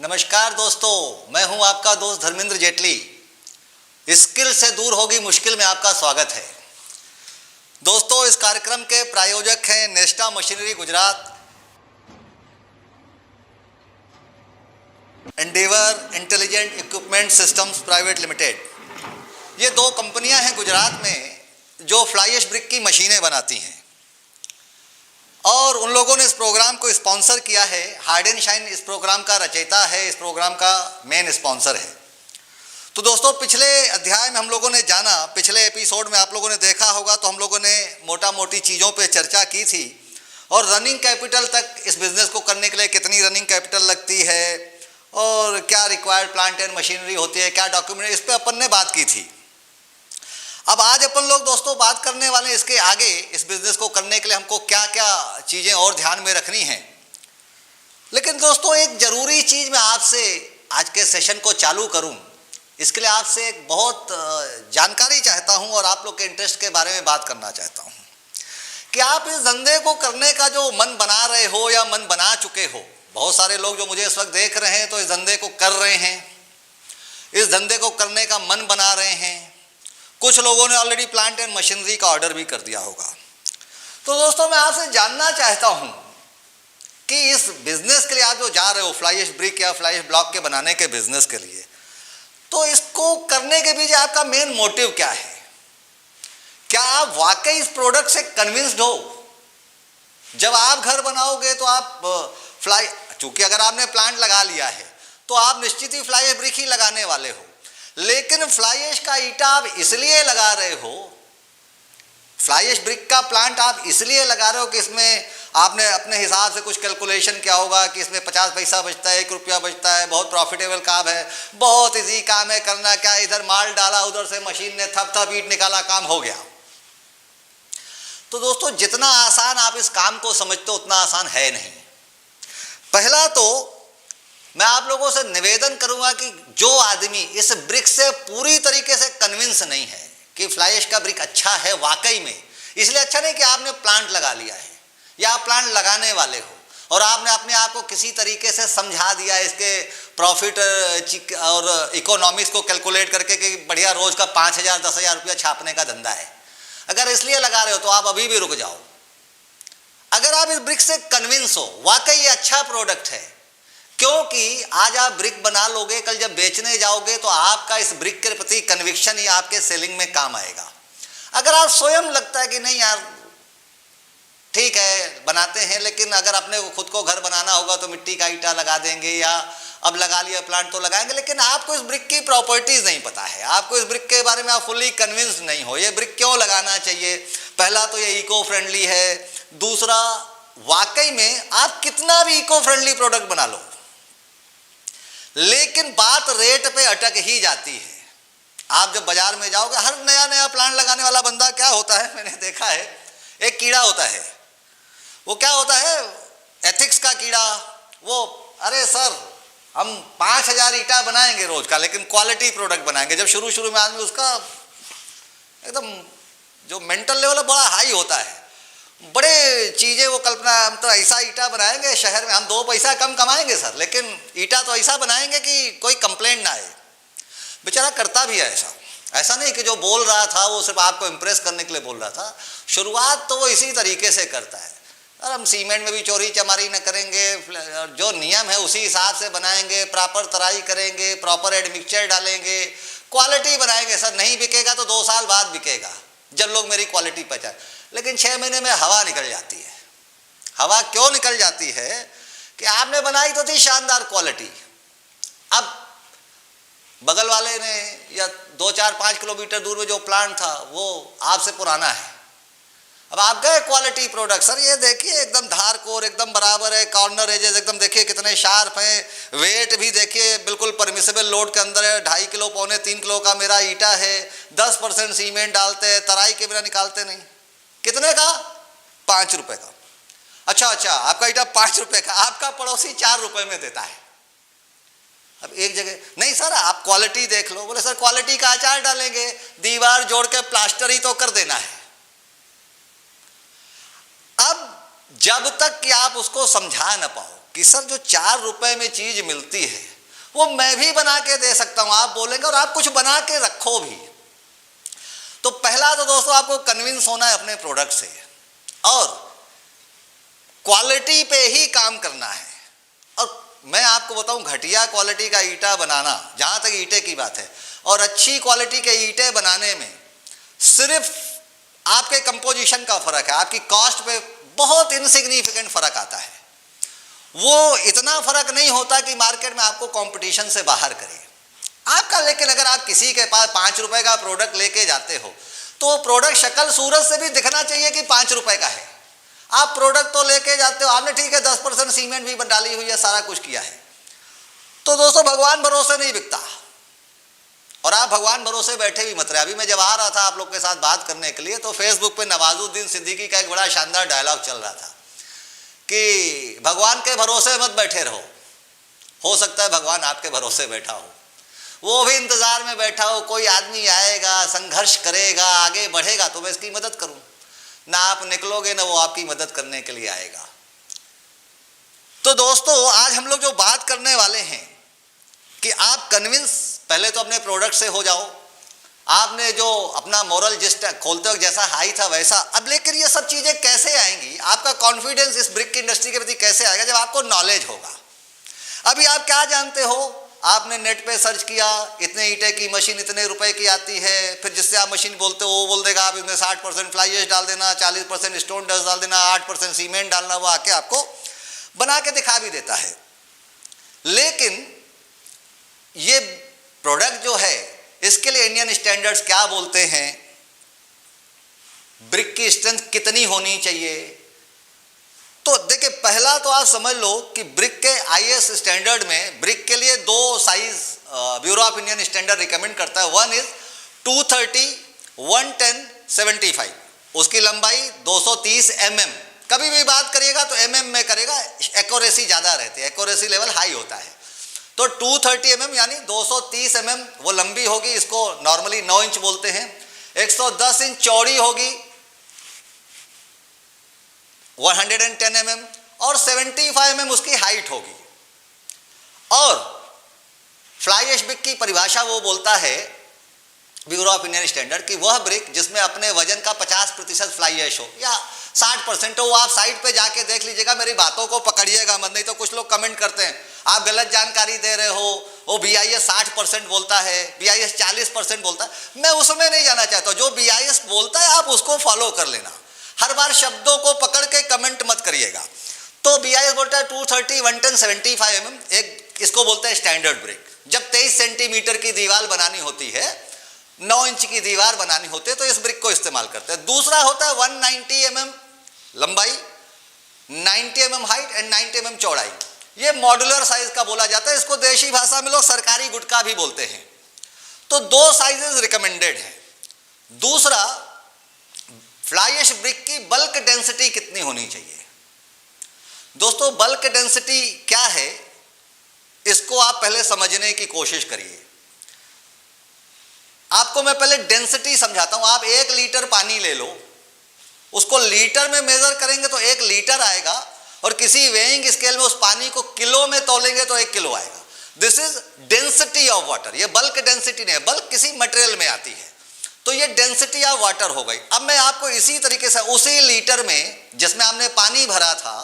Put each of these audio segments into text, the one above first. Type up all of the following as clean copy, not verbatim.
नमस्कार दोस्तों, मैं हूं आपका दोस्त धर्मेंद्र जेटली। स्किल से दूर होगी मुश्किल में आपका स्वागत है। दोस्तों, इस कार्यक्रम के प्रायोजक हैं Nesta machinery Gujarat, Endeavour intelligent equipment systems private limited. ये दो कंपनियां हैं गुजरात में जो फ्लाई ऐश ब्रिक की मशीनें बनाती हैं और उन लोगों ने इस प्रोग्राम को स्पॉन्सर किया है। हार्ड एंड शाइन इस प्रोग्राम का रचयिता है, इस प्रोग्राम का मेन स्पॉन्सर है। तो दोस्तों, पिछले अध्याय में हम लोगों ने जाना, पिछले एपिसोड में आप लोगों ने देखा होगा तो हम लोगों ने मोटा मोटी चीज़ों पे चर्चा की थी और रनिंग कैपिटल तक, इस बिज़नेस को करने के लिए कितनी रनिंग कैपिटल लगती है और क्या रिक्वायर्ड प्लांट एंड मशीनरी होती है, क्या डॉक्यूमेंट, इस पर अपन ने बात की थी। अब आज अपन लोग दोस्तों बात करने वाले हैं इसके आगे, इस बिज़नेस को करने के लिए हमको क्या क्या चीज़ें और ध्यान में रखनी हैं। लेकिन दोस्तों, एक ज़रूरी चीज़ मैं आपसे आज के सेशन को चालू करूं, इसके लिए आपसे एक बहुत जानकारी चाहता हूं और आप लोग के इंटरेस्ट के बारे में बात करना चाहता हूं कि आप इस धंधे को करने का जो मन बना रहे हो या मन बना चुके हो। बहुत सारे लोग जो मुझे इस वक्त देख रहे हैं तो इस धंधे को कर रहे हैं, इस धंधे को करने का मन बना रहे हैं। कुछ लोगों ने ऑलरेडी प्लांट एंड मशीनरी का ऑर्डर भी कर दिया होगा। तो दोस्तों, मैं आपसे जानना चाहता हूं कि इस बिजनेस के लिए आप जो जा रहे हो, फ्लाई ऐश ब्रिक या फ्लाई ऐश ब्लॉक के बनाने के बिजनेस के लिए, तो इसको करने के पीछे आपका मेन मोटिव क्या है? क्या आप वाकई इस प्रोडक्ट से कन्विंस्ड हो? जब आप घर बनाओगे तो आप चूंकि अगर आपने प्लांट लगा लिया है तो आप निश्चित ही फ्लाई ऐश ब्रिक ही लगाने वाले हो, लेकिन फ्लाई ऐश का ईटा आप इसलिए लगा रहे हो, फ्लाई ऐश ब्रिक का प्लांट आप इसलिए लगा रहे हो कि इसमें आपने अपने हिसाब से कुछ कैलकुलेशन किया होगा कि इसमें 50 पैसा बचता है, 1 रुपया बचता है, बहुत प्रॉफिटेबल काम है, बहुत इजी काम है, करना क्या, इधर माल डाला, उधर से मशीन ने थप थप ईट निकाला, काम हो गया। तो दोस्तों, जितना आसान आप इस काम को समझते हो उतना आसान है नहीं। पहला तो मैं आप लोगों से निवेदन करूंगा कि जो आदमी इस ब्रिक से पूरी तरीके से कन्विंस नहीं है कि फ्लाई ऐश का ब्रिक अच्छा है वाकई में, इसलिए अच्छा नहीं कि आपने प्लांट लगा लिया है या आप प्लांट लगाने वाले हो और आपने अपने आप को किसी तरीके से समझा दिया इसके प्रॉफिट और इकोनॉमिक्स को कैलकुलेट करके कि बढ़िया रोज का 5,000 10,000 रुपया छापने का धंधा है। अगर इसलिए लगा रहे हो तो आप अभी भी रुक जाओ। अगर आप इस ब्रिक से कन्विंस हो वाकई ये अच्छा प्रोडक्ट है, क्योंकि आज आप ब्रिक बना लोगे, कल जब बेचने जाओगे तो आपका इस ब्रिक के प्रति कन्विक्शन ही आपके सेलिंग में काम आएगा। अगर आप स्वयं लगता है कि नहीं यार ठीक है बनाते हैं, लेकिन अगर अपने खुद को घर बनाना होगा तो मिट्टी का ईटा लगा देंगे या अब लगा लिया प्लांट तो लगाएंगे, लेकिन आपको इस ब्रिक की प्रॉपर्टीज नहीं पता है, आपको इस ब्रिक के बारे में आप फुल्ली कन्विंस नहीं हो ये ब्रिक क्यों लगाना चाहिए। पहला तो ये इको फ्रेंडली है, दूसरा वाकई में आप कितना भी इको फ्रेंडली प्रोडक्ट बना लो लेकिन बात रेट पे अटक ही जाती है। आप जब बाजार में जाओगे, हर नया नया प्लांट लगाने वाला बंदा क्या होता है, मैंने देखा है, एक कीड़ा होता है। वो क्या होता है, एथिक्स का कीड़ा। वो अरे सर हम 5,000 ईटा बनाएंगे रोज का, लेकिन क्वालिटी प्रोडक्ट बनाएंगे। जब शुरू शुरू में आदमी उसका एकदम जो मेंटल लेवल है बड़ा हाई होता है, बड़े चीज़ें वो कल्पना, हम तो ऐसा ईटा बनाएंगे शहर में, हम 2 पैसा कम कमाएंगे सर, लेकिन ईटा तो ऐसा बनाएंगे कि कोई कंप्लेंट ना आए। बेचारा करता भी है ऐसा नहीं कि जो बोल रहा था वो सिर्फ आपको इम्प्रेस करने के लिए बोल रहा था। शुरुआत तो वो इसी तरीके से करता है, और हम सीमेंट में भी चोरी चमारी न करेंगे, जो नियम है उसी हिसाब से बनाएंगे, प्रॉपर तराई करेंगे, प्रॉपर एडमिक्सचर डालेंगे, क्वालिटी बनाएंगे सर। नहीं बिकेगा तो 2 साल बाद बिकेगा जब लोग मेरी क्वालिटी पहचान, लेकिन 6 महीने में हवा निकल जाती है। हवा क्यों निकल जाती है कि आपने बनाई तो थी शानदार क्वालिटी, अब बगल वाले ने या 2-4-5 किलोमीटर दूर में जो प्लांट था वो आपसे पुराना है। अब आप गए क्वालिटी प्रोडक्ट, सर ये देखिए एकदम धार कोर एकदम बराबर है, कॉर्नर एजेस एकदम देखिए कितने शार्प हैं, वेट भी देखिए बिल्कुल परमिसेबल लोड के अंदर है, 2.5 किलो 3 किलो का मेरा ईटा है, 10% सीमेंट डालते हैं, तराई के बिना निकालते नहीं। कितने का? 5 रुपए का। अच्छा, आपका ईटा 5 रुपए का, आपका पड़ोसी 4 रुपए में देता है। अब एक जगह नहीं सर आप क्वालिटी देख लो, बोले सर क्वालिटी का अचार डालेंगे, दीवार जोड़ के प्लास्टर ही तो कर देना है। अब जब तक कि आप उसको समझा ना पाओ कि सर जो 4 रुपए में चीज मिलती है वो मैं भी बना के दे सकता हूं, आप बोलेंगे और आप कुछ बना के रखो भी। तो पहला तो दोस्तों आपको कन्विंस होना है अपने प्रोडक्ट से और क्वालिटी पे ही काम करना है। और मैं आपको बताऊं, घटिया क्वालिटी का ईंटा बनाना, जहां तक ईंटे की बात है, और अच्छी क्वालिटी के ईंटे बनाने में सिर्फ आपके कंपोजिशन का फर्क है, आपकी कॉस्ट पे बहुत इनसिग्निफिकेंट फर्क आता है। वो इतना फर्क नहीं होता कि मार्केट में आपको कंपटीशन से बाहर करे आपका। लेकिन अगर आप किसी के पास 5 रुपए का प्रोडक्ट लेके जाते हो तो प्रोडक्ट शक्ल सूरत से भी दिखना चाहिए कि 5 रुपए का है। आप प्रोडक्ट तो लेके जाते हो, आपने ठीक है 10% सीमेंट भी डाली हुई है, सारा कुछ किया है, तो दोस्तों भगवान भरोसे नहीं बिकता। और आप भगवान भरोसे बैठे भी मत रहे। अभी मैं जब आ रहा था आप लोग के साथ बात करने के लिए तो फेसबुक पे नवाजुद्दीन सिद्दीकी का एक बड़ा शानदार डायलॉग चल रहा था कि भगवान के भरोसे मत बैठे रहो, हो सकता है भगवान आपके भरोसे बैठा हो, वो भी इंतजार में बैठा हो, कोई आदमी आएगा, संघर्ष करेगा, आगे बढ़ेगा तो मैं इसकी मदद करूं। ना आप निकलोगे ना वो आपकी मदद करने के लिए आएगा। तो दोस्तों आज हम लोग जो बात करने वाले हैं कि आप कन्विंस पहले तो अपने प्रोडक्ट से हो जाओ। आपने जो अपना मोरल जिस खोलते वक्त जैसा हाई था वैसा, अब लेकिन ये सब चीजें कैसे आएंगी, आपका कॉन्फिडेंस इस ब्रिक की इंडस्ट्री के प्रति कैसे आएगा, जब आपको नॉलेज होगा। अभी आप क्या जानते हो, आपने नेट पे सर्च किया, इतने ईंटे की मशीन इतने रुपए की आती है, फिर जिससे आप मशीन बोलते हो वो बोल देगा आप इसमें 60% फ्लाई ऐश डाल देना, 40% स्टोन डस्ट डाल देना, 8% सीमेंट डालना, वो आके आपको बना के दिखा भी देता है। लेकिन ये प्रोडक्ट जो है इसके लिए इंडियन स्टैंडर्ड्स क्या बोलते हैं, ब्रिक की स्ट्रेंथ कितनी होनी चाहिए। तो देखिए पहला तो आप समझ लो कि ब्रिक के आईएस स्टैंडर्ड में ब्रिक के लिए 2 size bureau of Indian standard recommend करता है। वन इज 230, 110, 75, उसकी लंबाई 230 mm। कभी भी बात करिएगा तो mm में करेगा, एक्यूरेसी ज्यादा रहती है, एक्यूरेसी लेवल हाई होता है। तो 230 mm यानी 230 mm वो लंबी होगी, इसको नॉर्मली 9 इंच बोलते हैं। 110 इंच चौड़ी होगी, 110 mm, और 75 mm उसकी हाइट होगी। और फ्लाई ऐश ब्रिक की परिभाषा वो बोलता है ब्यूरो ऑफ इंडियन स्टैंडर्ड कि वह ब्रिक जिसमें अपने वजन का 50% फ्लाई ऐश हो या 60% हो। वो आप साइट पे जाके देख लीजिएगा, मेरी बातों को पकड़िएगा मत, नहीं तो कुछ लोग कमेंट करते हैं आप गलत जानकारी दे रहे हो, वो BIS 60% बोलता है, BIS 40% बोलता है। मैं उसमें नहीं जाना चाहता, जो BIS बोलता है आप उसको फॉलो कर लेना, हर बार शब्दों को पकड़ के कमेंट मत करिएगा। तो BIS बोलता है 230, 110, 75 mm, एक इसको बोलते हैं स्टैंडर्ड ब्रिक। जब 23 सेंटीमीटर की दीवार बनानी होती है, 9 इंच की दीवार बनानी होती है, तो इस ब्रिक को इस्तेमाल करते हैं। दूसरा होता है 190 mm लंबाई, 90 mm हाइट एंड 90 mm चौड़ाई। ये मॉड्यूलर साइज का बोला जाता है, इसको देशी भाषा में लोग सरकारी गुटका भी बोलते हैं। तो 2 साइजेस रिकमेंडेड हैं। दूसरा, फ्लाई ऐश ब्रिक की बल्क डेंसिटी कितनी होनी चाहिए। दोस्तों बल्क डेंसिटी क्या है, इसको आप पहले समझने की कोशिश करिए। आपको मैं पहले डेंसिटी समझाता हूं। आप 1 लीटर पानी ले लो, उसको लीटर में मेजर करेंगे तो 1 लीटर आएगा, और किसी वेइंग स्केल में उस पानी को किलो में तोलेंगे तो 1 किलो आएगा। This is density of water. ये बल्क डेंसिटी नहीं है, बल्क किसी मटेरियल में आती है, तो ये डेंसिटी ऑफ वाटर हो गई। अब मैं आपको इसी तरीके से उसी लीटर में जिसमें आपने पानी भरा था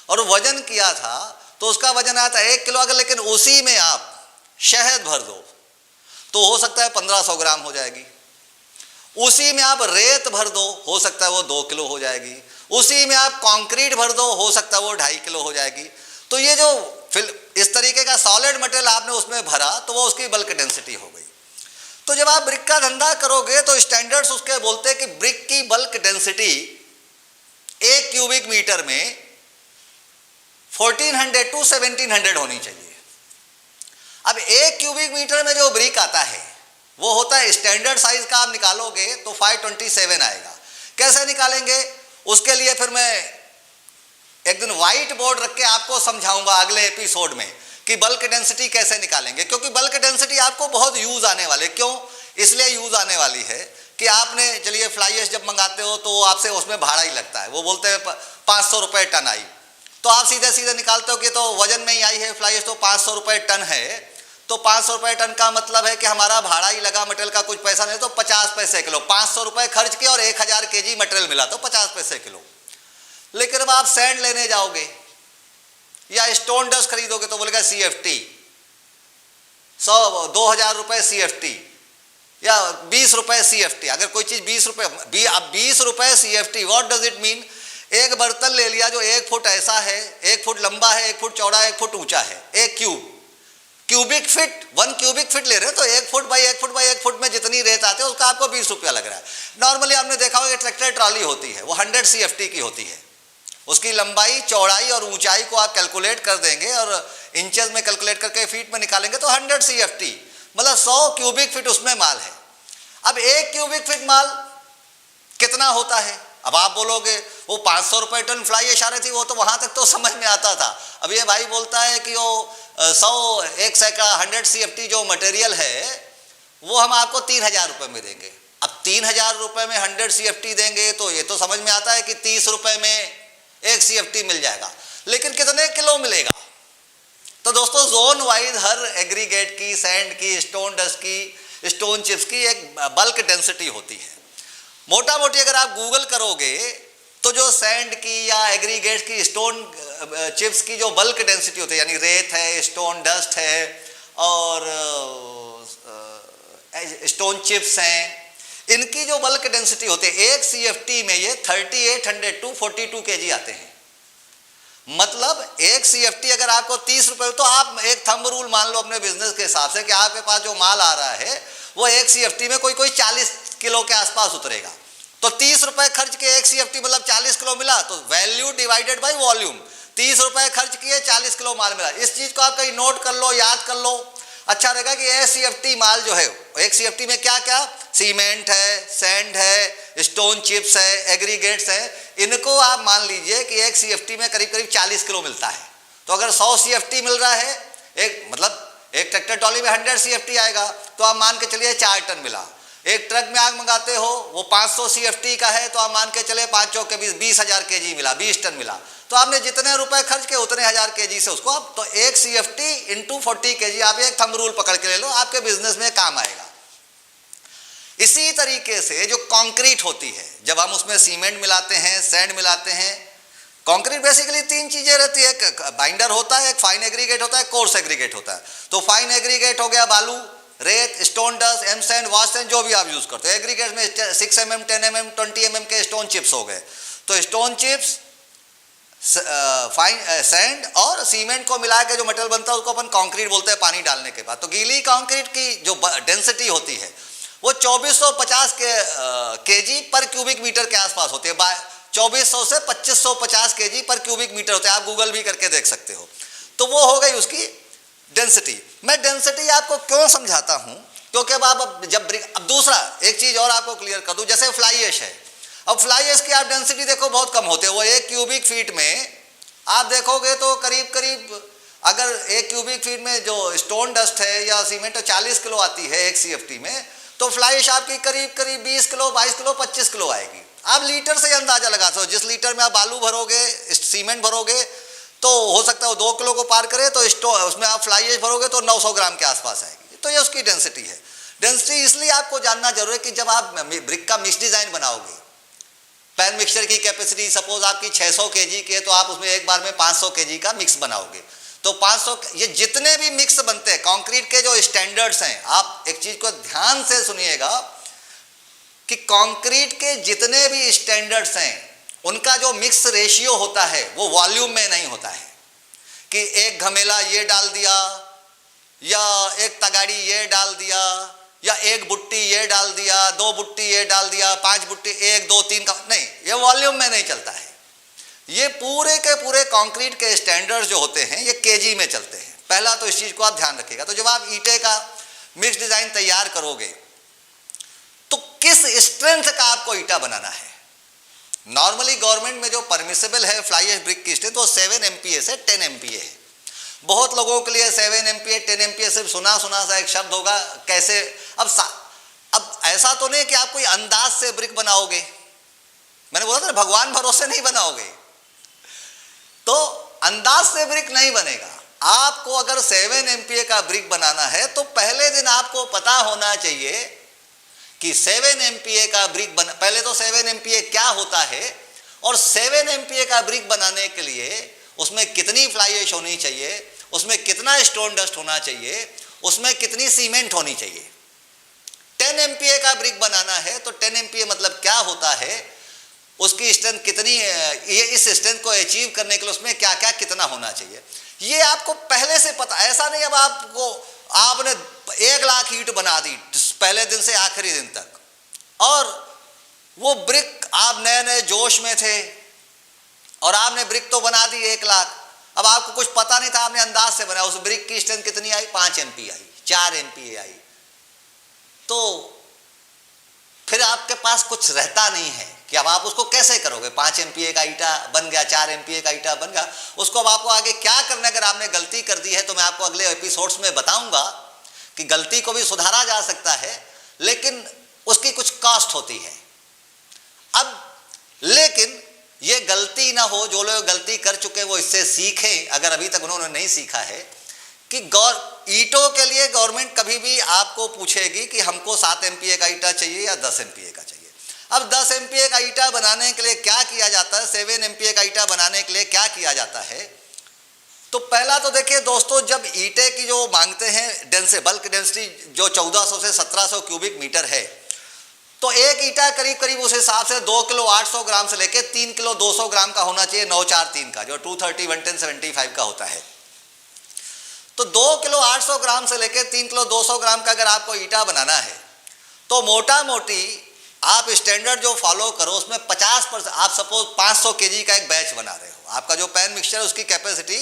और वजन किया था, तो उसका वजन आया था 1 किलो। अगर लेकिन उसी में आप शहद भर दो तो हो सकता है 1500 ग्राम हो जाएगी। उसी में आप रेत भर दो, हो सकता है वो 2 किलो हो जाएगी। उसी में आप कंक्रीट भर दो, हो सकता है वो 2.5 किलो हो जाएगी। तो ये जो इस तरीके का सॉलिड मटेरियल आपने उसमें भरा तो वो उसकी बल्क डेंसिटी हो गई। तो जब आप ब्रिक का धंधा करोगे तो स्टैंडर्ड्स उसके बोलते हैं कि ब्रिक की बल्क डेंसिटी 1 क्यूबिक मीटर में 1400 to 1700 होनी चाहिए। अब 1 क्यूबिक मीटर में जो ब्रिक आता है वो होता है स्टैंडर्ड साइज का, आप निकालोगे तो 527 आएगा। कैसे निकालेंगे, उसके लिए फिर मैं एक दिन व्हाइट बोर्ड रख के आपको समझाऊंगा अगले एपिसोड में कि बल्क डेंसिटी कैसे निकालेंगे, क्योंकि बल्क डेंसिटी आपको बहुत यूज आने वाले। क्यों इसलिए यूज आने वाली है कि आपने चलिए फ्लाई ऐश जब मंगाते हो तो आपसे उसमें भाड़ा ही लगता है, वो बोलते हैं 500 रुपये टन आई। तो आप सीधे सीधे निकालते हो कि तो वजन में ही आई है फ्लाई ऐश, तो 500 रुपये टन है, तो 500 रुपये टन का मतलब है कि हमारा भाड़ा ही लगा, मटेरियल का कुछ पैसा नहीं, तो 50 पैसे किलो, 500 रुपये खर्च किए और 1000 केजी मटेरियल मिला तो 50 पैसे किलो। लेकिन अब आप सैंड लेने जाओगे या स्टोन डस्ट खरीदोगे तो बोलेगा CFT 2000 रुपये CFT या 20 रुपये CFT। अगर कोई चीज 20 रुपये, अब 20 रुपये CFT, what does it mean? एक बर्तन ले लिया जो 1 फुट ऐसा है, 1 फुट लंबा है, 1 फुट चौड़ा है, 1 फुट ऊंचा है, 1 क्यूबिक फीट, 1 क्यूबिक फीट ले रहे हैं, तो 1 foot by 1 foot by 1 foot में जितनी रेत आती है उसका आपको 20 रुपया लग रहा है। नॉर्मली आपने देखा होगा ट्रैक्टर ट्रॉली होती है, वो 100 CFT की होती है, उसकी लंबाई चौड़ाई और ऊंचाई को आप कैलकुलेट कर देंगे और इंचेस में कैलकुलेट करके फीट में निकालेंगे तो 100 CFT मतलब 100 क्यूबिक फीट उसमें माल है। अब 1 क्यूबिक फीट माल कितना होता है? अब आप बोलोगे वो 500 रुपये टन फ्लाई ऐश आ रही थी, वो तो वहां तक तो समझ में आता था। अब ये भाई बोलता है कि वो 100 CFT जो मटेरियल है वो हम आपको 3000 रुपये में देंगे। अब 3000 रुपये में 100 CFT देंगे तो ये तो समझ में आता है कि 30 रुपये में 1 CFT मिल जाएगा, लेकिन कितने किलो मिलेगा? तो दोस्तों जोन वाइज हर एग्रीगेट की, सैंड की, स्टोन डस्ट की, स्टोन चिप्स की एक बल्क डेंसिटी होती है। मोटा मोटी अगर आप गूगल करोगे तो जो सैंड की या एग्रीगेट्स की, स्टोन चिप्स की जो बल्क डेंसिटी होती है, यानी रेत है, स्टोन डस्ट है और स्टोन चिप्स हैं, इनकी जो बल्क डेंसिटी होती है 1 CFT में ये 3800 to 42 kg आते हैं। मतलब 1 CFT अगर आपको 30 रुपये, तो आप एक थंब रूल मान लो अपने बिजनेस के हिसाब से कि आपके पास जो माल आ रहा है वो 1 CFT में कोई 40 किलो के आसपास उतरेगा, तो 30 रुपये खर्च के 1 CFT मतलब 40 किलो मिला, तो वैल्यू डिवाइडेड बाय वॉल्यूम, 30 रुपये खर्च किए 40 किलो माल मिला। इस चीज को आप कहीं नोट कर लो, याद कर लो, अच्छा रहेगा कि 1 CFT माल जो है, 1 CFT में क्या क्या, सीमेंट है, सैंड है, स्टोन चिप्स है, एग्रीगेट्स है, इनको आप मान लीजिए कि 1 CFT में करीब करीब 40 किलो मिलता है। तो अगर 100 CFT मिल रहा है, एक मतलब एक ट्रैक्टर ट्रॉली में 100 CFT आएगा, तो आप मान के चलिए 4 टन मिला। एक ट्रक में आग मंगाते हो वो 500 CFT का है, तो आप मान के चले 5 चौक के 20,000 kg मिला, 20 टन मिला, तो आपने जितने रुपए खर्च किए उतने 1000 kg से उसको आप, तो 1 CFT इंटू 40 kg, आप एक थंब रूल पकड़ के ले लो, आपके बिजनेस में काम आएगा। इसी तरीके से जो कंक्रीट होती है, जब हम उसमें सीमेंट मिलाते हैं, सैंड मिलाते हैं, कंक्रीट बेसिकली 3 चीजें रहती है, एक बाइंडर होता है, एक फाइन एग्रीगेट होता है, कोर्स एग्रीगेट होता है। तो फाइन एग्रीगेट हो गया बालू, रेत, stone dust, M sand, wash sand, जो भी आप यूज करते हो। एग्रीगेट में 6 mm, 10 mm, 20 mm के स्टोन चिप्स हो गए, तो स्टोन चिप्स, फाइन सैंड और सीमेंट को मिला के जो मटेरियल बनता है उसको अपन कंक्रीट बोलते हैं पानी डालने के बाद। तो गीली कंक्रीट की जो डेंसिटी होती है वो 2450 kg पर क्यूबिक मीटर के आसपास होती है। 2400 से 2550 kg पर क्यूबिक मीटर होते हैं, आप गूगल भी करके देख सकते हो। तो वो हो गई उसकी डेंसिटी। मैं डेंसिटी आपको क्यों समझाता हूं, क्योंकि अब जब अब दूसरा एक चीज और आपको क्लियर कर दूं, जैसे फ्लाई ऐश है। अब फ्लाई ऐश की आप डेंसिटी देखो बहुत कम होते हैं, वो 1 क्यूबिक फीट में आप देखोगे तो करीब करीब, अगर 1 क्यूबिक फीट में जो स्टोन डस्ट है या सीमेंट 40 किलो आती है 1 CFT में, तो फ्लाई ऐश आपकी करीब करीब 20 किलो, 22 किलो, 25 किलो आएगी। आप लीटर से अंदाजा लगा सकते हो, जिस लीटर में आप बालू भरोगे, सीमेंट भरोगे, तो हो सकता है वो 2 किलो को पार करे, तो उसमें आप फ्लाई ऐश भरोगे तो 900 ग्राम के आसपास आएगी। तो ये उसकी डेंसिटी है। डेंसिटी इसलिए आपको जानना जरूरी है कि जब आप ब्रिक का मिक्स डिजाइन बनाओगे, पैन मिक्सचर की कैपेसिटी सपोज आपकी 600 kg की है, तो आप उसमें एक बार में 500 kg का मिक्स बनाओगे। तो 500, ये जितने भी मिक्स बनते हैं कंक्रीट के जो स्टैंडर्ड्स हैं, आप एक चीज को ध्यान से सुनिएगा कि कंक्रीट के जितने भी स्टैंडर्ड्स हैं उनका जो मिक्स रेशियो होता है वो वॉल्यूम में नहीं होता है कि एक घमेला ये डाल दिया या एक तगाड़ी ये डाल दिया या एक बुट्टी ये डाल दिया, 2 बुट्टी ये डाल दिया, 5 बुट्टी, 1 2 3 का नहीं, ये वॉल्यूम में नहीं चलता है। ये पूरे के पूरे कंक्रीट के स्टैंडर्ड्स जो होते हैं ये केजी में चलते हैं। पहला तो इस चीज को आप ध्यान रखिएगा। तो जब आप ईंटे का मिक्स डिजाइन तैयार करोगे तो किस स्ट्रेंथ का आपको ईंटा बनाना है। नॉर्मली गवर्नमेंट में जो परमिसेबल है फ्लाई ऐश ब्रिक की स्ट्रेंथ वो 7 MPa से 10 MPa है। बहुत लोगों के लिए 7 MPa 10 MPa सिर्फ सुना सा एक शब्द होगा। कैसे, अब ऐसा तो नहीं कि आप कोई अंदाज से ब्रिक बनाओगे, मैंने बोला था भगवान भरोसे नहीं बनाओगे। तो अंदाज से ब्रिक नहीं बनेगा। आपको अगर 7 MPa का ब्रिक बनाना है तो पहले दिन आपको पता होना चाहिए कि 7 MPa का ब्रिक पहले तो 7 MPa क्या होता है और 7 MPa का ब्रिक बनाने के लिए उसमें कितनी फ्लाई ऐश होनी चाहिए, उसमें कितना स्टोन डस्ट होना चाहिए, उसमें कितनी सीमेंट होनी चाहिए। 10 MPa का ब्रिक बनाना है तो 10 MPa मतलब क्या होता है, उसकी स्ट्रेंथ कितनी है, ये इस स्ट्रेंथ को अचीव करने के लिए उसमें क्या क्या कितना होना चाहिए, ये आपको पहले से पता। ऐसा नहीं अब आपने 1 लाख ईंट बना दी पहले दिन से आखिरी दिन तक और वो ब्रिक आप नए नए जोश में थे और आपने ब्रिक तो बना दी 1 लाख, अब आपको कुछ पता नहीं था, आपने अंदाज से बनाया। उस ब्रिक की स्ट्रेंथ कितनी आई, 5 MPa आई, 4 MPa आई, तो फिर आपके पास कुछ रहता नहीं है कि अब आप उसको कैसे करोगे। 5 MPa का ईटा बन गया, 4 MPa का ईटा बन गया, उसको अब आपको आगे क्या करना है। अगर आपने गलती कर दी है तो मैं आपको अगले एपिसोड्स में बताऊंगा कि गलती को भी सुधारा जा सकता है, लेकिन उसकी कुछ कॉस्ट होती है। अब लेकिन ये गलती ना हो, जो लोग गलती कर चुके वो इससे सीखें, अगर अभी तक उन्होंने नहीं सीखा है, कि ईंटों के लिए गवर्नमेंट कभी भी आपको पूछेगी कि हमको 7 MPa का ईटा चाहिए या 10 MPa का चाहिए। अब 10 MPa का ईटा बनाने के लिए क्या किया जाता है, 7 MPa का ईटा बनाने के लिए क्या किया जाता है। तो पहला तो देखिए दोस्तों, जब ईंटे की जो मांगते हैं बल्क डेंसिटी जो 1400 से 1700 क्यूबिक मीटर है, तो एक ईटा करीब करीब उस हिसाब से 2 किलो 800 ग्राम से लेकर 3 किलो 200 ग्राम का होना चाहिए, 943 का जो 230 110 75 का होता है। तो 2 किलो 800 ग्राम से लेकर 3 किलो 200 ग्राम का अगर आपको ईटा बनाना है तो मोटा मोटी आप स्टैंडर्ड जो फॉलो करो उसमें 50%, आप सपोज 500 केजी का एक बैच बना रहे हो, आपका जो पैन मिक्सचर उसकी कैपेसिटी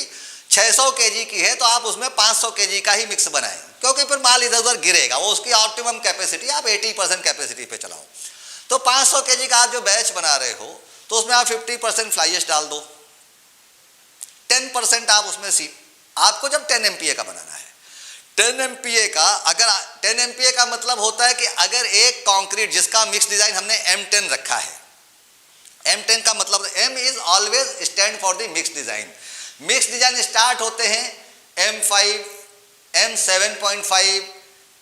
600 केजी की है, तो आप उसमें 500 केजी का ही मिक्स बनाएं, क्योंकि फिर माल इधर उधर गिरेगा। वो उसकी ऑप्टिमम कैपेसिटी आप 80% कैपेसिटी पे चलाओ। तो 500 केजी का आप जो बैच बना रहे हो तो उसमें आप 50% फ्लाई ऐश डाल दो, 10% आप उसमें आपको जब 10 MPa का बनाना है, 10 MPa का, अगर 10 MPa का मतलब होता है कि अगर एक कंक्रीट जिसका मिक्स डिजाइन हमने M10 रखा है, M10 का मतलब M is always stand for the mix design. Mix design start होते हैं M5, M7.5,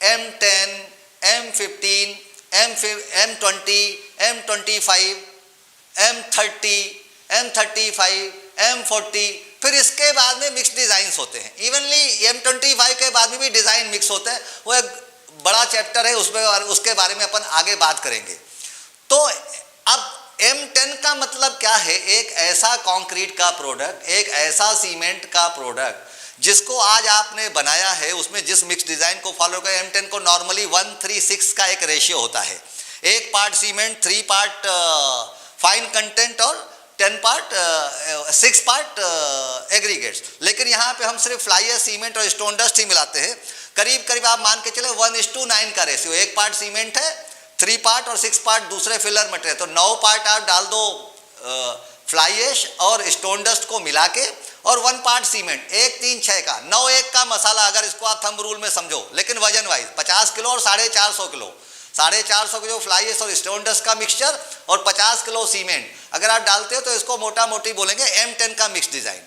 M10, M15, M20, M25, M30, M35, M40, फिर इसके बाद में मिक्स डिजाइन होते हैं। इवनली M25 के बाद में भी डिजाइन मिक्स होते हैं, वो एक बड़ा चैप्टर है, उसमें उसके बारे में अपन आगे बात करेंगे। तो अब M10 का मतलब क्या है, एक ऐसा कंक्रीट का प्रोडक्ट, एक ऐसा सीमेंट का प्रोडक्ट जिसको आज आपने बनाया है, उसमें जिस मिक्स डिजाइन को फॉलो कर, M10 को नॉर्मली 1:3:6 का एक रेशियो होता है, 1 part cement, 3 part fine content और 6 पार्ट एग्रीगेट्स। लेकिन यहाँ पे हम सिर्फ फ्लाई ऐश, सीमेंट और स्टोन डस्ट ही मिलाते हैं। करीब करीब आप मान के चले 1:9 का रेशियो, 1 पार्ट सीमेंट है, 3 पार्ट और 6 पार्ट दूसरे फिलर मटेरियल, तो 9 पार्ट आप डाल दो फ्लाई ऐश और स्टोन डस्ट को मिला के, और 1 पार्ट सीमेंट, 1 3 6 का 9:1 का मसाला, अगर इसको आप थंब रूल में समझो, लेकिन वजन वाइज 50 किलो और 450 किलो, 450 किलो फ्लाई ऐश और स्टोन डस्ट का मिक्सचर और 50 किलो सीमेंट अगर आप डालते हो तो इसको मोटा मोटी बोलेंगे M10 का मिक्स डिजाइन।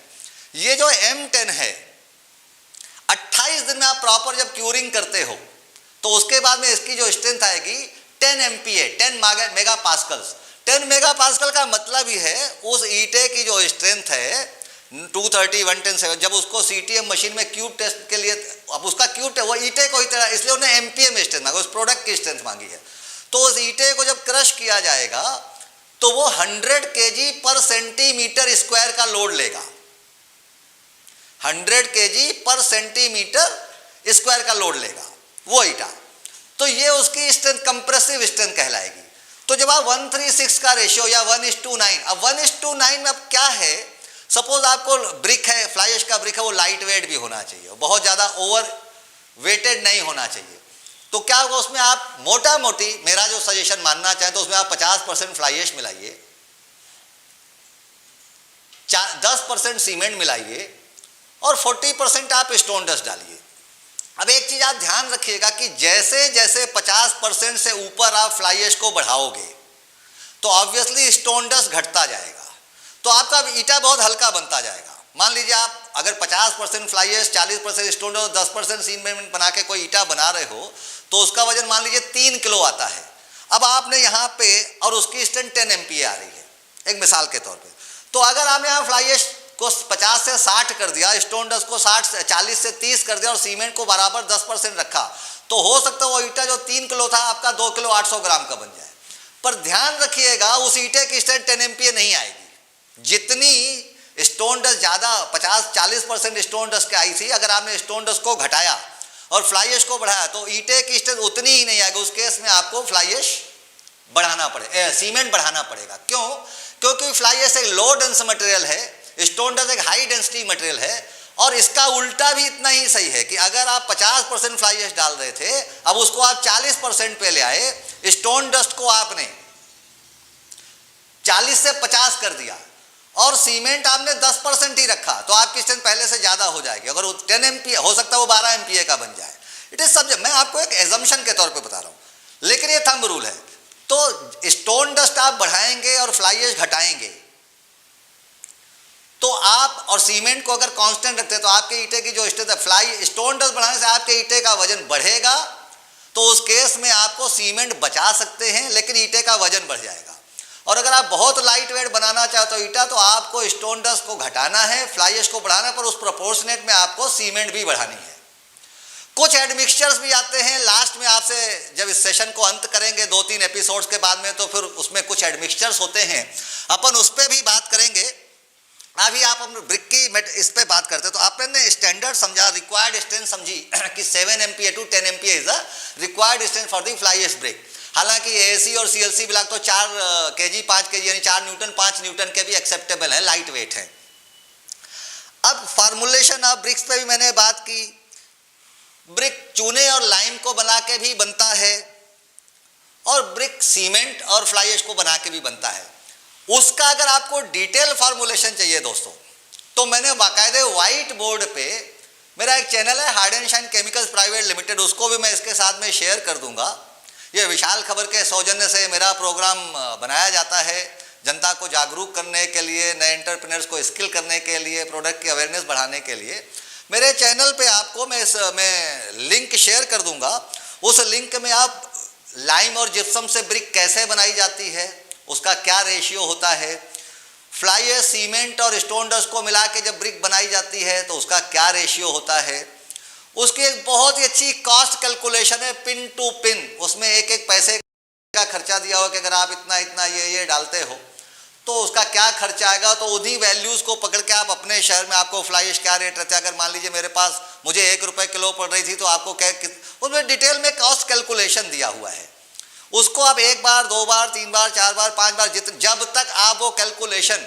ये जो M10 है, 28 दिन में आप प्रॉपर जब क्यूरिंग करते हो तो उसके बाद में इसकी जो स्ट्रेंथ आएगी 10 MPa, 10 mega pascals. 10 mega pascal का मतलब ही है उस ईटे की जो स्ट्रेंथ है 230 110, जब उसको CTM मशीन में क्यूब टेस्ट के लिए, अब उसका क्यूब वो ईटे को ही तरह, इसलिए उन्हें MPa में स्ट्रेंथ मांगी, उस प्रोडक्ट की स्ट्रेंथ मांगी है। तो उस ईटे को जब क्रश किया जाएगा तो वो 100 kg पर सेंटीमीटर स्क्वायर का लोड लेगा, 100 kg पर सेंटीमीटर स्क्वायर का लोड लेगा वो ईटा। तो ये उसकी स्ट्रेंथ कंप्रेसिव स्ट्रेंथ कहलाएगी। तो जब आप 1:3:6 का रेशियो या 1:9, अब 1:9 में अब क्या है, सपोज आपको ब्रिक है, फ्लाई ऐश का ब्रिक है, वो लाइट वेट भी होना चाहिए, बहुत ज़्यादा ओवर वेटेड नहीं होना चाहिए। तो क्या होगा उसमें, आप मोटा मोटी मेरा जो सजेशन मानना चाहें तो उसमें आप 50% फ्लाई ऐश मिलाइए, 10% सीमेंट मिलाइए और 40% आप स्टोन डस्ट डालिए। अब एक चीज आप ध्यान रखिएगा कि जैसे जैसे 50% से ऊपर आप फ्लाई ऐश को बढ़ाओगे तो ऑब्वियसली स्टोन डस्ट घटता जाएगा, तो आपका ईटा बहुत हल्का बनता जाएगा। मान लीजिए आप अगर 50% fly ash, 40% stone dust, 10% cement बना के कोई ईटा बना रहे हो तो उसका वजन मान लीजिए 3 किलो आता है। अब आपने यहाँ पे और उसकी स्ट्रेंथ 10 MPa आ रही है, एक मिसाल के तौर पे। तो अगर आपने यहाँ फ्लाई ऐश को 50 से 60 कर दिया, स्टोन डस्ट को 40 से 30 कर दिया और सीमेंट को बराबर 10% रखा, तो हो सकता है वो ईटा जो 3 किलो था आपका 2 किलो 800 ग्राम का बन जाए। पर ध्यान रखिएगा उस ईटे की स्ट्रेंथ 10 MPa नहीं आएगी। जितनी स्टोन डस्ट ज़्यादा 50-40% स्टोन डस्ट की आई थी, अगर आपने स्टोन डस्ट को घटाया और फ्लाई ऐश को बढ़ाया तो ईटे की स्ट्रेंथ उतनी ही नहीं आएगी। उस केस में आपको फ्लाई ऐश बढ़ाना पड़ेगा, सीमेंट बढ़ाना पड़ेगा। क्यों? क्योंकि फ्लाई ऐश एक लो डेंस मटेरियल है, स्टोन डस्ट एक हाई डेंसिटी मटेरियल है। और इसका उल्टा भी इतना ही सही है कि अगर आप 50% फ्लाई ऐश डाल रहे थे, अब उसको आप 40% पे ले आए, स्टोन डस्ट को आपने 40 से 50 कर दिया और सीमेंट आपने 10% ही रखा, तो आपकी स्ट्रेंथ पहले से ज्यादा हो जाएगी। अगर 10 MPa हो सकता है वो 12 MPa का बन जाए। इट इज सब्जेक्ट, मैं आपको एक एजम्पशन के तौर पे बता रहा हूं, लेकिन ये थंब रूल है। तो स्टोन डस्ट आप बढ़ाएंगे और फ्लाई ऐश घटाएंगे तो आप, और सीमेंट को अगर कांस्टेंट रखते हैं तो आपके ईटे की जो स्ट्रेंथ है, स्टोन डस्ट बढ़ाने से आपके ईटे का वजन बढ़ेगा, तो उस केस में आपको सीमेंट बचा सकते हैं लेकिन ईटे का वजन बढ़ जाएगा। और अगर आप बहुत लाइट वेट बनाना चाहते हो ईटा, तो आपको स्टोन डस्ट को घटाना है, फ्लाई ऐश को बढ़ाना है, पर उस प्रोपोर्शनेट में आपको सीमेंट भी बढ़ानी है। कुछ एडमिक्सचर्स भी आते हैं, लास्ट में आपसे जब इस सेशन को अंत करेंगे 2-3 एपिसोड्स के बाद में, तो फिर उसमें कुछ एडमिक्सचर्स होते हैं, अपन उस पर भी बात करेंगे। अभी आप अपने ब्रिक की इस पे बात करते हैं तो आपने स्टैंडर्ड समझा, रिक्वायर्ड स्ट्रेंथ समझी कि 7 MPa to 10 MPa is the required strength for the fly ash brick. हालांकि AAC और CLC ब्लॉक तो 4 kg 5 kg यानी 4 न्यूटन 5 न्यूटन के भी एक्सेप्टेबल है, लाइट वेट है। अब फार्मूलेशन ऑफ ब्रिक्स पे भी मैंने बात की। ब्रिक चूने और लाइम को बना के भी बनता है और ब्रिक सीमेंट और फ्लाई ऐश को बना के भी बनता है। उसका अगर आपको डिटेल फार्मूलेशन चाहिए दोस्तों, तो मैंने बाकायदे व्हाइट बोर्ड पे, मेरा एक चैनल है hard and shine chemicals private limited, उसको भी मैं इसके साथ में शेयर कर दूंगा। ये विशाल खबर के सौजन्य से मेरा प्रोग्राम बनाया जाता है, जनता को जागरूक करने के लिए, नए एंटरप्रेन्योर्स को स्किल करने के लिए, प्रोडक्ट की अवेयरनेस बढ़ाने के लिए। मेरे चैनल पे आपको मैं लिंक शेयर कर दूंगा। उस लिंक में आप लाइम और जिप्सम से ब्रिक कैसे बनाई जाती है, उसका क्या रेशियो होता है, फ्लाई ऐश, सीमेंट और स्टोन डस्ट को मिला के जब ब्रिक बनाई जाती है तो उसका क्या रेशियो होता है, उसकी एक बहुत ही अच्छी कॉस्ट कैलकुलेशन है पिन टू पिन। उसमें एक एक पैसे का खर्चा दिया हुआ कि अगर आप इतना इतना ये डालते हो तो उसका क्या खर्चा आएगा। तो उन्हीं वैल्यूज़ को पकड़ के आप अपने शहर में आपको फ्लाई ऐश क्या रेट रहता है, अगर मान लीजिए मेरे पास मुझे 1 रुपये किलो पड़ रही थी तो आपको क्या, उसमें डिटेल में कॉस्ट कैलकुलेशन दिया हुआ है। उसको आप 1 बार 2 बार 3 बार 4 बार 5 बार जब तक आप वो कैलकुलेशन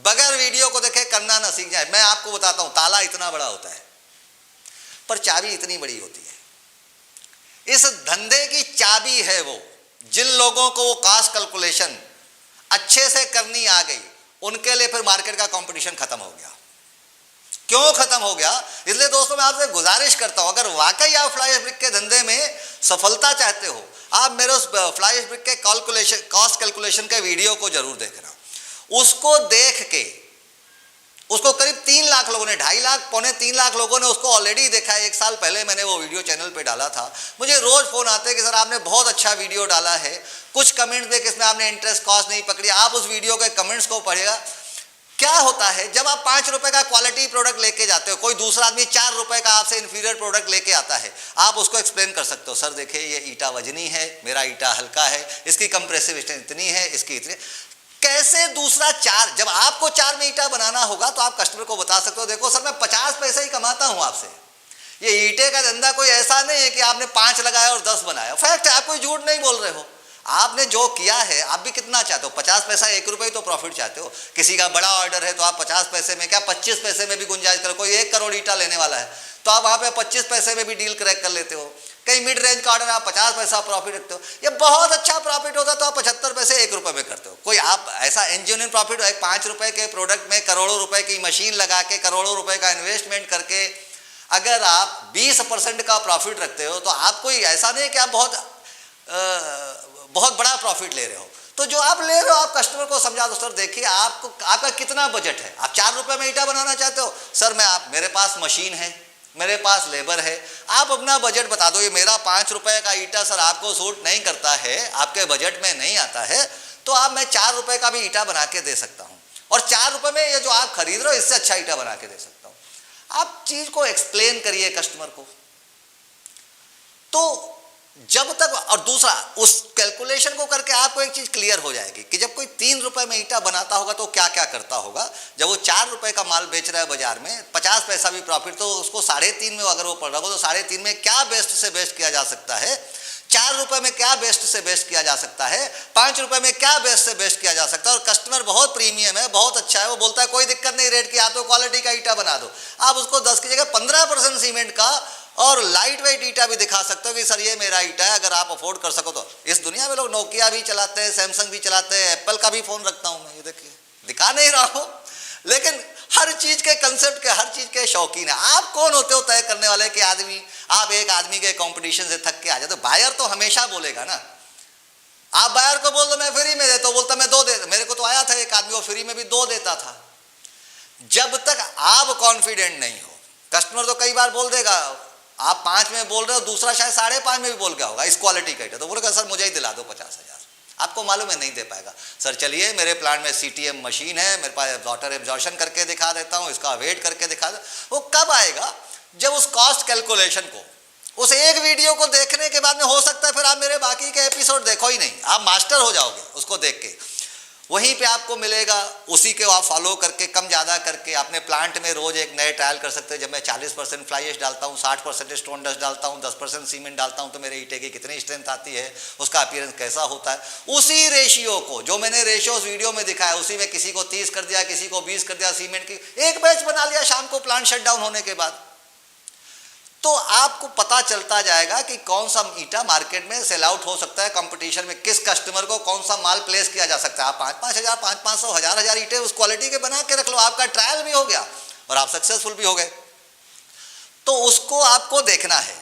बगैर वीडियो को देखे करना ना सीख जाए। मैं आपको बताता हूँ, ताला इतना बड़ा होता है पर चाबी इतनी बड़ी होती है। इस धंधे की चाबी है वो, जिन लोगों को वो कॉस्ट कैलकुलेशन अच्छे से करनी आ गई, उनके लिए फिर मार्केट का कंपटीशन खत्म हो गया। क्यों खत्म हो गया? इसलिए दोस्तों मैं आपसे गुजारिश करता हूं, अगर वाकई आप फ्लाई ऐश ब्रिक के धंधे में सफलता चाहते हो, आप मेरे उस फ्लाई ऐश ब्रिक के कॉस्ट कैलकुलेशन के वीडियो को जरूर देखना। उसको देख के, उसको करीब 3 लाख लोगों ने, 2.5 लाख पौने 3 लाख लोगों ने उसको ऑलरेडी देखा है। 1 साल पहले मैंने वो वीडियो चैनल पे डाला था। मुझे रोज फोन आते हैं कि सर आपने बहुत अच्छा वीडियो डाला है, कुछ कमेंट्स में इसमें आपने इंटरेस्ट कॉस्ट नहीं पकड़ी। आप उस वीडियो के कमेंट्स को पढ़ेगा, क्या होता है जब आप 5 रुपए का क्वालिटी प्रोडक्ट लेके जाते हो, कोई दूसरा आदमी 4 रुपए का आपसे इन्फीरियर प्रोडक्ट लेके आता है, आप उसको एक्सप्लेन कर सकते हो, सर देखिए ये ईटा वजनी है, मेरा ईटा हल्का है, इसकी कंप्रेसिव स्ट्रेंथ इतनी है, इसकी इतनी। कैसे दूसरा 4, जब आपको 4 में ईटा बनाना होगा तो आप कस्टमर को बता सकते हो, देखो सर मैं 50 पैसे ही कमाता हूं आपसे, ये ईटे का धंधा कोई ऐसा नहीं है कि आपने 5 लगाया और 10 बनाया। फैक्ट है, आप कोई झूठ नहीं बोल रहे हो। आपने जो किया है, आप भी कितना चाहते हो, 50 पैसा 1 रुपये तो प्रॉफिट चाहते हो। किसी का बड़ा ऑर्डर है तो आप 50 पैसे में क्या 25 पैसे में भी गुंजाइश करो। कोई 1 करोड़ ईटा लेने वाला है तो आप वहां पे 25 पैसे में भी डील क्रैक कर लेते हो। कहीं मिड रेंज का ऑर्डर आप 50 पैसा प्रॉफिट रखते हो। ये बहुत अच्छा प्रॉफिट होता तो आप 75 पैसे 1 रुपये में करते हो। कोई आप ऐसा इंजीनियर प्रॉफिट है 5 रुपए के प्रोडक्ट में करोड़ों रुपए की मशीन लगा के, करोड़ों रुपए का इन्वेस्टमेंट करके अगर आप 20% का प्रॉफिट रखते हो तो आप कोई ऐसा नहीं कि आप बहुत बड़ा प्रॉफिट ले रहे हो। तो जो आप ले रहे हो, आप कस्टमर को समझा दो, सर देखिए आपको, आपका कितना बजट है, आप 4 रुपए में ईटा बनाना चाहते हो, सर मेरे पास मशीन है, मेरे पास लेबर है, आप अपना बजट बता दो, ये मेरा 5 रुपए का ईटा सर आपको सूट नहीं करता है, आपके बजट में नहीं आता है, तो आप मैं 4 रुपए का भी ईटा बना के दे सकता हूँ, और 4 रुपए में ये जो आप खरीद रहे हो इससे अच्छा ईटा बना के दे सकता हूँ। आप चीज को एक्सप्लेन करिए कस्टमर को। तो जब तक, और दूसरा उस कैलकुलेशन को करके आपको एक चीज क्लियर हो जाएगी कि जब कोई 3 रुपए में ईटा बनाता होगा तो क्या क्या करता होगा, जब वो 4 रुपए का माल बेच रहा है बाजार में, 50 पैसा भी प्रॉफिट, तो उसको 3.5 में अगर वो पड़ रहा हो तो 3.5 में क्या बेस्ट से बेस्ट किया जा सकता है, 4 रुपए में क्या बेस्ट से बेस्ट किया जा सकता है, 5 रुपए में क्या बेस्ट से बेस्ट किया जा सकता है। और कस्टमर बहुत प्रीमियम है, बहुत अच्छा है, वो बोलता है कोई दिक्कत नहीं रेट की, आप तो क्वालिटी का ईटा बना दो। आप उसको 10 की जगह 15% सीमेंट का और लाइट वेट ईटा भी दिखा सकते हो कि सर ये मेरा ईटा है, अगर आप अफोर्ड कर सको तो। इस दुनिया में लोग नोकिया भी चलाते हैं, सैमसंग भी चलाते हैं, एप्पल का भी फोन रखता हूं मैं, ये देखिए दिखा नहीं रहा हूं, लेकिन हर चीज के कंसेप्ट के, हर चीज के शौकीन है। आप कौन होते हो तय करने वाले कि आदमी, आप एक आदमी के कंपटीशन से थक के आ जाए, तो बायर तो हमेशा बोलेगा ना। आप बायर को बोल दो मैं फ्री में देता हूं, बोलता मैं 2 दे, मेरे को तो आया था एक आदमी, वो फ्री में भी 2 देता था। जब तक आप कॉन्फिडेंट नहीं हो, कस्टमर तो कई बार बोल देगा, आप 5 में बोल रहे हो, दूसरा शायद 5.5 में भी बोल गया होगा इस क्वालिटी का ईटा, तो बोलेगा सर मुझे ही दिला दो 50,000। आपको मालूम है नहीं दे पाएगा। सर चलिए मेरे प्लांट में CTM मशीन है, मेरे पास वाटर एब्जॉर्प्शन करके दिखा देता हूँ, इसका वेट करके दिखा दे। वो कब आएगा, जब उस कॉस्ट कैलकुलेशन को, उस एक वीडियो को देखने के बाद में हो सकता है फिर आप मेरे बाकी के एपिसोड देखो ही नहीं, आप मास्टर हो जाओगे उसको देख के। वहीं पे आपको मिलेगा, उसी के आप फॉलो करके कम ज़्यादा करके अपने प्लांट में रोज एक नए ट्रायल कर सकते हैं। जब मैं 40% फ्लाई एश डालता हूँ, 60% स्टोन डस्ट डालता हूँ, 10% सीमेंट डालता हूँ, तो मेरे ईटे की कितनी स्ट्रेंथ आती है, उसका अपीयरेंस कैसा होता है। उसी रेशियो को, जो मैंने रेशियोज वीडियो में दिखाया, उसी में किसी को 30 कर दिया, किसी को 20 कर दिया, सीमेंट की एक बैच बना लिया शाम को प्लांट शट डाउन होने के बाद, तो आपको पता चलता जाएगा कि कौन सा ईटा मार्केट में सेल आउट हो सकता है, कंपटीशन में किस कस्टमर को कौन सा माल प्लेस किया जा सकता है। आप 5-5 हज़ार, 500, 1000 ईटे उस क्वालिटी के बना के रख लो, आपका ट्रायल भी हो गया और आप सक्सेसफुल भी हो गए। तो उसको आपको देखना है।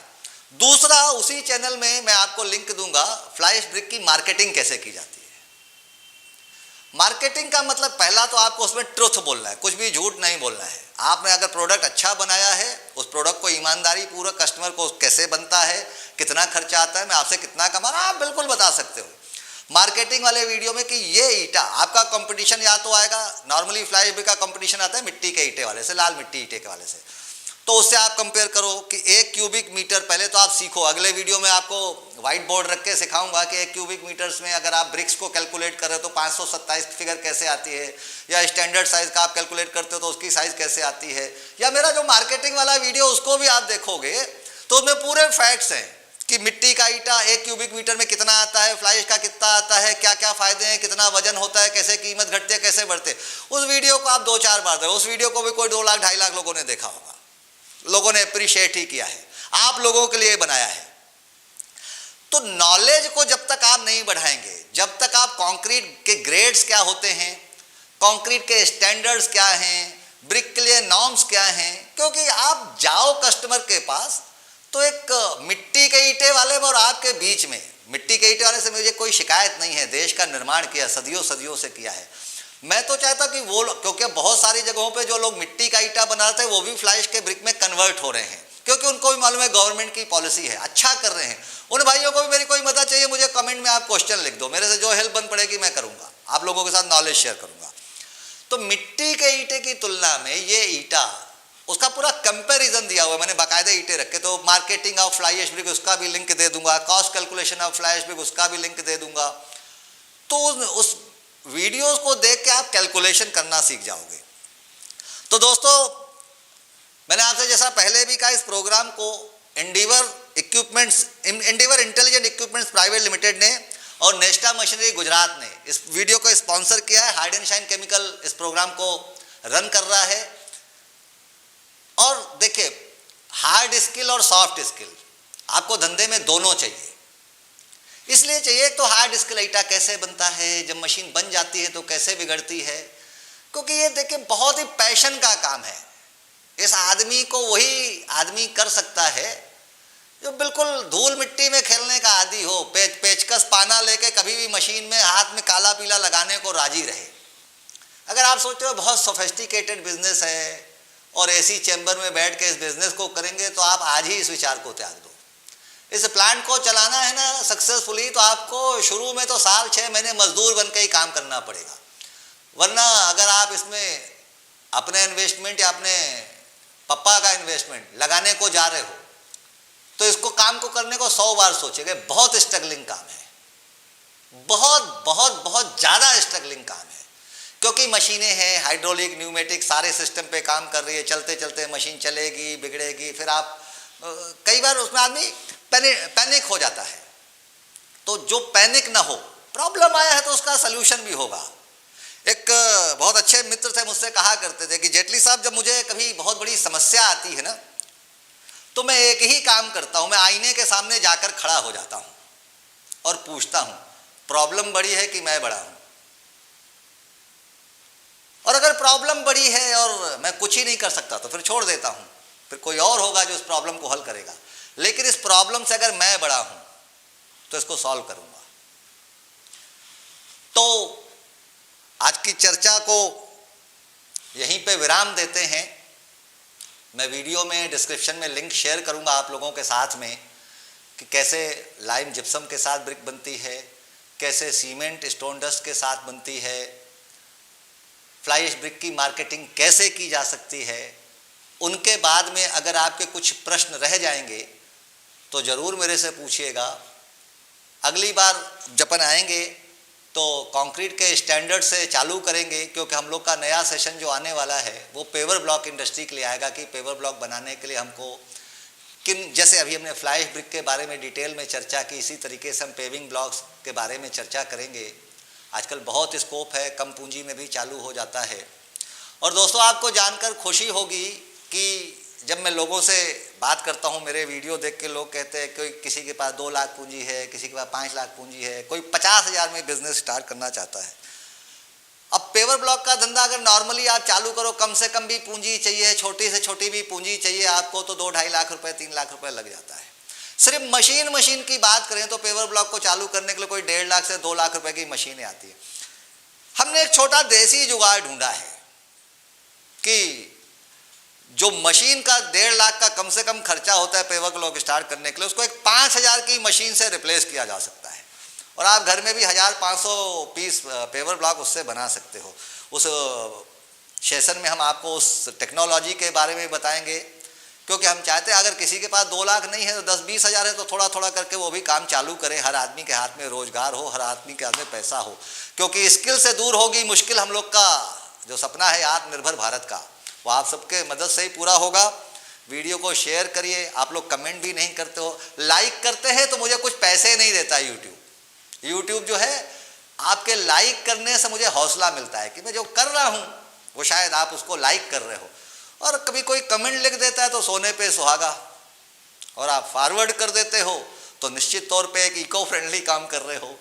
दूसरा, उसी चैनल में मैं आपको लिंक दूंगा, फ्लाई एश ब्रिक की मार्केटिंग कैसे की जाती है। मार्केटिंग का मतलब, पहला तो आपको उसमें ट्रुथ बोलना है, कुछ भी झूठ नहीं बोलना है। आपने अगर प्रोडक्ट अच्छा बनाया है, उस प्रोडक्ट को ईमानदारी पूर्वक कस्टमर को कैसे बनता है, कितना खर्चा आता है, मैं आपसे कितना कमा रहा हूं, आप बिल्कुल बता सकते हो मार्केटिंग वाले वीडियो में कि ये ईटा आपका कंपटीशन या तो आएगा, नॉर्मली फ्लाई एश का कंपटीशन आता है मिट्टी के ईटे वाले से, लाल मिट्टी ईटे के वाले से, तो उससे आप कंपेयर करो कि 1 क्यूबिक मीटर, पहले तो आप सीखो। अगले वीडियो में आपको व्हाइट बोर्ड रख के सिखाऊंगा कि 1 क्यूबिक मीटर्स में अगर आप ब्रिक्स को कैलकुलेट कर रहे हो तो 527 फिगर कैसे आती है, या स्टैंडर्ड साइज का आप कैलकुलेट करते हो तो उसकी साइज कैसे आती है। या मेरा जो मार्केटिंग वाला वीडियो, उसको भी आप देखोगे तो उसमें पूरे फैक्ट्स हैं कि मिट्टी का ईटा 1 क्यूबिक मीटर में कितना आता है, फ्लाई एश का कितना आता है, क्या क्या फायदे हैं, कितना वजन होता है, कैसे कीमत घटती है, कैसे बढ़ते। उस वीडियो को आप 2-4 बार देखो, उस वीडियो को भी कोई 2 लाख 2.5 लाख लोगों ने देखा होगा, लोगों ने अप्रिशिएट ही किया है, आप लोगों के लिए बनाया है। तो नॉलेज को जब तक आप नहीं बढ़ाएंगे, जब तक आप कंक्रीट के ग्रेड्स क्या होते हैं, कंक्रीट के स्टैंडर्ड्स क्या हैं, ब्रिक के लिए नॉर्म्स क्या हैं, क्योंकि आप जाओ कस्टमर के पास तो एक मिट्टी के ईंटे वाले और आपके बीच में, मिट्टी के ईंटे वाले से मुझे कोई शिकायत नहीं है, देश का निर्माण किया, सदियों सदियों से किया है। मैं तो चाहता कि वो, क्योंकि बहुत सारी जगहों पे जो लोग मिट्टी का ईटा बना रहे थे वो भी फ्लाई एश के ब्रिक में कन्वर्ट हो रहे हैं, क्योंकि उनको भी मालूम है गवर्नमेंट की पॉलिसी है, अच्छा कर रहे हैं। उन भाइयों को भी मेरी कोई मदद चाहिए, मुझे कमेंट में आप क्वेश्चन लिख दो, मेरे से जो हेल्प बन पड़ेगी मैं करूंगा, आप लोगों के साथ नॉलेज शेयर करूंगा। तो मिट्टी के ईटे की तुलना में ये ईटा, उसका पूरा कंपैरिजन दिया हुआ है मैंने, बाकायदे ईटे रखे, तो marketing of fly ash brick उसका भी लिंक दे दूंगा, cost calculation of fly ash brick उसका भी लिंक दे दूंगा। तो उस वीडियोस को देख के आप कैलकुलेशन करना सीख जाओगे। तो दोस्तों, मैंने आपसे जैसा पहले भी कहा, इस प्रोग्राम को endeavour intelligent equipments private limited ने और नेस्टा मशीनरी गुजरात ने इस वीडियो को स्पॉन्सर किया है। हार्ड एंड शाइन केमिकल इस प्रोग्राम को रन कर रहा है। और देखिए, हार्ड स्किल और सॉफ्ट स्किल आपको धंधे में दोनों चाहिए। इसलिए चाहिए तो हार्ड स्किल ईटा कैसे बनता है, जब मशीन बन जाती है तो कैसे बिगड़ती है, क्योंकि ये देखिए बहुत ही पैशन का काम है। इस आदमी को वही आदमी कर सकता है जो बिल्कुल धूल मिट्टी में खेलने का आदी हो, पेचकस पाना लेके कभी भी मशीन में हाथ में काला पीला लगाने को राजी रहे। अगर आप सोचते हो बहुत सोफिस्टिकेटेड बिजनेस है और एसी चैम्बर में बैठ के इस बिजनेस को करेंगे, तो आप आज ही इस विचार को त्याग दो। इस प्लांट को चलाना है ना सक्सेसफुली, तो आपको शुरू में तो साल 6 महीने मजदूर बन के ही काम करना पड़ेगा। वरना अगर आप इसमें अपने इन्वेस्टमेंट या अपने पप्पा का इन्वेस्टमेंट लगाने को जा रहे हो, तो इसको काम को करने को 100 बार सोचेंगे। बहुत स्ट्रगलिंग काम है, बहुत बहुत बहुत ज़्यादा स्ट्रगलिंग काम है, क्योंकि मशीनें हैं, हाइड्रोलिक न्यूमेटिक सारे सिस्टम पे काम कर रही है। चलते चलते मशीन चलेगी, बिगड़ेगी, फिर आप कई बार उसमें आदमी पैनिक हो जाता है। तो जो पैनिक ना हो, प्रॉब्लम आया है तो उसका सल्यूशन भी होगा। एक बहुत अच्छे मित्र थे, मुझसे कहा करते थे कि जेटली साहब, जब मुझे कभी बहुत बड़ी समस्या आती है ना, तो मैं एक ही काम करता हूं, मैं आईने के सामने जाकर खड़ा हो जाता हूं और पूछता हूं प्रॉब्लम बड़ी है कि मैं बड़ा हूं। और अगर प्रॉब्लम बड़ी है और मैं कुछ ही नहीं कर सकता तो फिर छोड़ देता हूं, फिर कोई और होगा जो इस प्रॉब्लम को हल करेगा। लेकिन इस प्रॉब्लम से अगर मैं बड़ा हूं तो इसको सॉल्व करूंगा। तो आज की चर्चा को यहीं पे विराम देते हैं। मैं वीडियो में डिस्क्रिप्शन में लिंक शेयर करूंगा आप लोगों के साथ में कि कैसे लाइम जिप्सम के साथ ब्रिक बनती है, कैसे सीमेंट स्टोन डस्ट के साथ बनती है, फ्लाई ऐश ब्रिक की मार्केटिंग कैसे की जा सकती है। उनके बाद में अगर आपके कुछ प्रश्न रह जाएंगे तो ज़रूर मेरे से पूछिएगा। अगली बार जब अपन आएंगे तो कंक्रीट के स्टैंडर्ड से चालू करेंगे, क्योंकि हम लोग का नया सेशन जो आने वाला है वो पेवर ब्लॉक इंडस्ट्री के लिए आएगा कि पेवर ब्लॉक बनाने के लिए हमको किन, जैसे अभी हमने फ्लाई ऐश ब्रिक के बारे में डिटेल में चर्चा की, इसी तरीके से हम पेविंग ब्लॉक्स के बारे में चर्चा करेंगे। आजकल बहुत स्कोप है, कम पूंजी में भी चालू हो जाता है। और दोस्तों, आपको जानकर खुशी होगी कि जब मैं लोगों से बात करता हूं, मेरे वीडियो देख के लोग कहते हैं कोई किसी के पास 2 लाख पूंजी है, किसी के पास 5 लाख पूंजी है, कोई 50,000 में बिजनेस स्टार्ट करना चाहता है। अब पेवर ब्लॉक का धंधा अगर नॉर्मली आप चालू करो, कम से कम भी पूंजी चाहिए, छोटी से छोटी भी पूंजी चाहिए आपको, तो 2-2.5 लाख रुपए 3 लाख रुपए लग जाता है। सिर्फ मशीन की बात करें तो पेवर ब्लॉक को चालू करने के लिए कोई 1.5 लाख से 2 लाख रुपए की मशीनें आती है। हमने एक छोटा देसी जुगाड़ ढूंढा है कि जो मशीन का 1.5 लाख का कम से कम खर्चा होता है पेवर ब्लॉक स्टार्ट करने के लिए, उसको एक 5,000 की मशीन से रिप्लेस किया जा सकता है। और आप घर में भी 1,500 पीस पेवर ब्लॉक उससे बना सकते हो। उस सेशन में हम आपको उस टेक्नोलॉजी के बारे में बताएंगे, क्योंकि हम चाहते हैं अगर किसी के पास 2 लाख नहीं है तो 10-20 हज़ार है तो थोड़ा थोड़ा करके वो भी काम चालू करे। हर आदमी के हाथ में रोजगार हो, हर आदमी के हाथ में पैसा हो, क्योंकि स्किल से दूर होगी मुश्किल। हम लोग का जो सपना है आत्मनिर्भर भारत का, वो आप सबके मदद से ही पूरा होगा। वीडियो को शेयर करिए। आप लोग कमेंट भी नहीं करते हो, लाइक करते हैं तो मुझे कुछ पैसे नहीं देता यूट्यूब जो है, आपके लाइक करने से मुझे हौसला मिलता है कि मैं जो कर रहा हूं वो शायद आप उसको लाइक कर रहे हो। और कभी कोई कमेंट लिख देता है तो सोने पे सुहागा, और आप फॉरवर्ड कर देते हो तो निश्चित तौर पे एक इको फ्रेंडली काम कर रहे हो।